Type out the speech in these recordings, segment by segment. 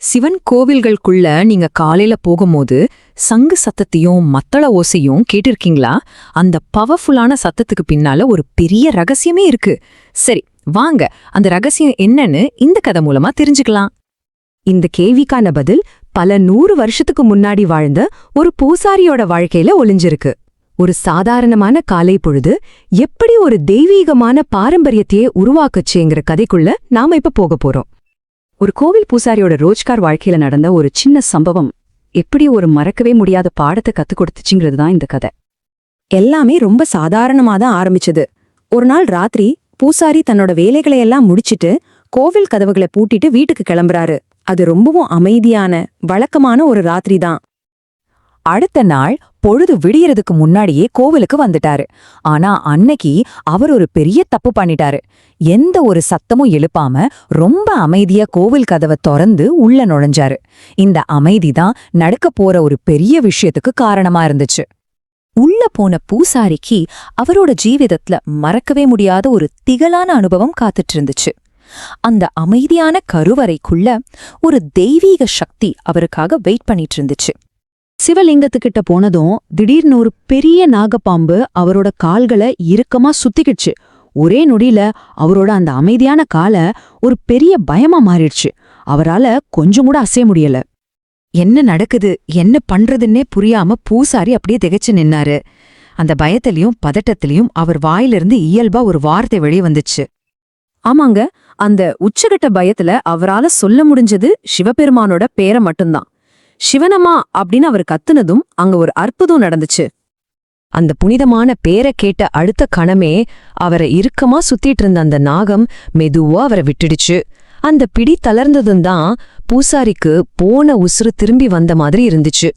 சிவன் கோவில்களுக்குள்ள நீங்க காலையில போகும்போது சங்கு சத்தத்தையும் மத்தள ஓசையும் கேட்டிருக்கீங்களா? அந்த பவர்ஃபுல்லான சத்தத்துக்கு பின்னால ஒரு பெரிய ரகசியமே இருக்கு. சரி, வாங்க அந்த ரகசியம் என்னன்னு இந்த கதை மூலமா தெரிஞ்சுக்கலாம். இந்த கேள்விக்கான பதில் பல 100 வருஷத்துக்கு முன்னாடி வாழ்ந்த ஒரு பூசாரியோட வாழ்க்கையில ஒளிஞ்சிருக்கு. ஒரு சாதாரணமான காலை பொழுது எப்படி ஒரு தெய்வீகமான பாரம்பரியத்தையே உருவாக்குச்சேங்கிற கதைக்குள்ள நாம இப்ப போக போறோம். ஒரு கோவில் பூசாரியோட ரோஜ்கார் வாழ்க்கையில நடந்த ஒரு சின்ன சம்பவம் எப்படி ஒரு மறக்கவே முடியாத பாடத்தை கத்துக் கொடுத்துச்சுங்கிறது தான் இந்த கதை. எல்லாமே ரொம்ப சாதாரணமா தான் ஆரம்பிச்சது. ஒரு நாள் ராத்திரி பூசாரி தன்னோட வேலைகளையெல்லாம் முடிச்சிட்டு கோவில் கதவுகளை பூட்டிட்டு வீட்டுக்கு கிளம்புறாரு. அது ரொம்பவும் அமைதியான வழக்கமான ஒரு ராத்திரி தான். அடுத்த நாள் பொழுது விடியறதுக்கு முன்னாடியே கோவிலுக்கு வந்துட்டாரு. ஆனா அன்னைக்கு அவர் ஒரு பெரிய தப்பு பண்ணிட்டாரு. எந்த ஒரு சத்தமும் எழுப்பாம ரொம்ப அமைதியா கோவில் கதவை திறந்து உள்ள நுழைஞ்சாரு. இந்த அமைதிதான் நடக்க போற ஒரு பெரிய விஷயத்துக்கு காரணமா இருந்துச்சு. உள்ள போன பூசாரிக்கு அவரோட ஜீவிதத்துல மறக்கவே முடியாத ஒரு திகழான அனுபவம் காத்துட்டு இருந்துச்சு. அந்த அமைதியான கருவறைக்குள்ள ஒரு தெய்வீக சக்தி அவருக்காக வெயிட் பண்ணிட்டு இருந்துச்சு. சிவலிங்கத்துக்கிட்ட போனதும் திடீர்னு ஒரு பெரிய நாகப்பாம்பு அவரோட கால்களை இறுக்கமா சுத்திக்கிடுச்சு. ஒரே நொடியில அவரோட அந்த அமைதியான காலை ஒரு பெரிய பயமா மாறிடுச்சு. அவரால கொஞ்சம் கூட அசைய முடியல. என்ன நடக்குது, என்ன பண்றதுன்னே புரியாம பூசாரி அப்படியே திகைச்சு நின்னாரு. அந்த பயத்திலையும் பதட்டத்திலையும் அவர் வாயிலிருந்து இயல்பா ஒரு வார்த்தை வெளியே வந்துச்சு. ஆமாங்க, அந்த உச்சகட்ட பயத்துல அவரால சொல்ல முடிஞ்சது சிவபெருமானோட பேரை மட்டும்தான். சிவனம்மா அப்படின்னு அவர் கத்துனதும் அங்க ஒரு அற்புதம் நடந்துச்சு. அந்த புனிதமான பேரை கேட்ட அடுத்த கணமே அவரை இறுக்கமா சுத்திட்டு இருந்த அந்த நாகம் மெதுவா அவரை விட்டுடுச்சு. அந்த பிடி தளர்ந்ததும் தான் பூசாரிக்கு போன உசுறு திரும்பி வந்த மாதிரி இருந்துச்சு.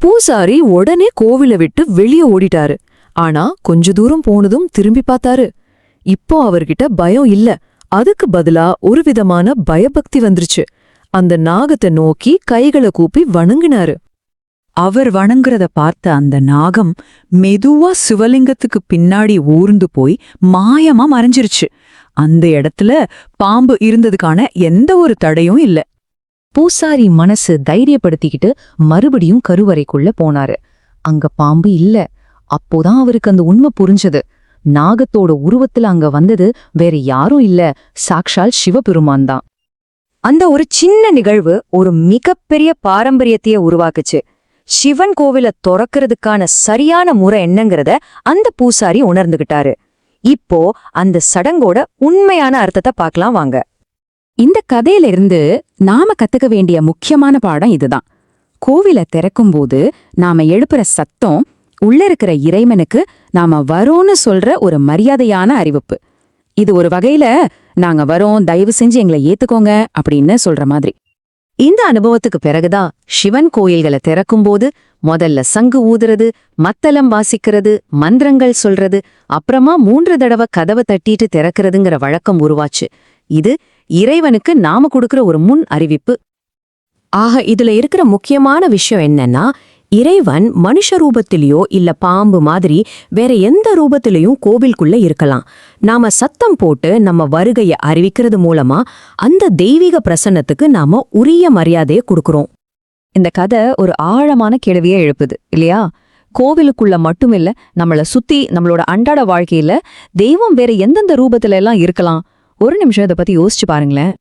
பூசாரி உடனே கோவிலை விட்டு வெளியே ஓடிட்டாரு. ஆனா கொஞ்ச தூரம் போனதும் திரும்பி பார்த்தாரு. இப்போ அவர்கிட்ட பயம் இல்ல, அதுக்கு பதிலா ஒரு விதமான பயபக்தி வந்துருச்சு. அந்த நாகத்தை நோக்கி கைகளை கூப்பி வணங்கினாரு. அவர் வணங்குறத பார்த்த அந்த நாகம் மெதுவா சிவலிங்கத்துக்கு பின்னாடி ஊர்ந்து போய் மாயமா மறைஞ்சிருச்சு. அந்த இடத்துல பாம்பு இருந்ததுக்கான எந்த ஒரு தடையும் இல்ல. பூசாரி மனசு தைரியப்படுத்திக்கிட்டு மறுபடியும் கருவறைக்குள்ள போனாரு. அங்க பாம்பு இல்ல. அப்போதான் அவருக்கு அந்த உண்மை புரிஞ்சது. நாகத்தோட உருவத்துல அங்க வந்தது வேற யாரும் இல்ல, சாக்ஷால் சிவபெருமான் தான். அந்த ஒரு சின்ன நிகழ்வு ஒரு மிகப்பெரிய பாரம்பரியத்தையே உருவாக்குச்சு. சிவன் கோவில திறக்கிறதுக்கான சரியான முறை என்னங்கிறத அந்த பூசாரி உணர்ந்துகிட்டாரு. இப்போ அந்த சடங்கோட உண்மையான அர்த்தத்தை பார்க்கலாம் வாங்க. இந்த கதையில இருந்து நாம கத்துக்க வேண்டிய முக்கியமான பாடம் இதுதான். கோவில திறக்கும்போது நாம எழுப்புற சத்தம் உள்ள இருக்கிற இறைவனுக்கு நாம வரோன்னு சொல்ற ஒரு மரியாதையான அறிவிப்பு. இது ஒரு வகையில நாங்க வரோம், தயவு செஞ்சு எங்களை ஏத்துக்கோங்க அப்படின்னு சொல்ற மாதிரி. இந்த அனுபவத்துக்கு பிறகுதான் சிவன் கோயில்களை திறக்கும்போது முதல்ல சங்கு ஊதுறது, மத்தளம் வாசிக்கிறது, மந்திரங்கள் சொல்றது, அப்புறமா 3 தடவை கதவை தட்டிட்டு திறக்கிறதுங்கிற வழக்கம் உருவாச்சு. இது இறைவனுக்கு நாம கொடுக்கிற ஒரு முன் அறிவிப்பு. ஆக இதுல இருக்கிற முக்கியமான விஷயம் என்னன்னா, இறைவன் மனுஷ ரூபத்திலேயோ இல்ல பாம்பு மாதிரி வேற எந்த ரூபத்திலையும் கோவிலுக்குள்ள இருக்கலாம். நாம சத்தம் போட்டு நம்ம வருகையை அறிவிக்கிறது மூலமா அந்த தெய்வீக பிரசன்னத்துக்கு நாம உரிய மரியாதையை கொடுக்கறோம். இந்த கதை ஒரு ஆழமான கேள்வியை எழுப்புது இல்லையா? கோவிலுக்குள்ள மட்டுமில்ல, நம்மள சுத்தி நம்மளோட அன்றாட வாழ்க்கையில தெய்வம் வேற எந்தெந்த ரூபத்துல எல்லாம் இருக்கலாம்? ஒரு நிமிஷம் இதை பத்தி யோசிச்சு பாருங்களேன்.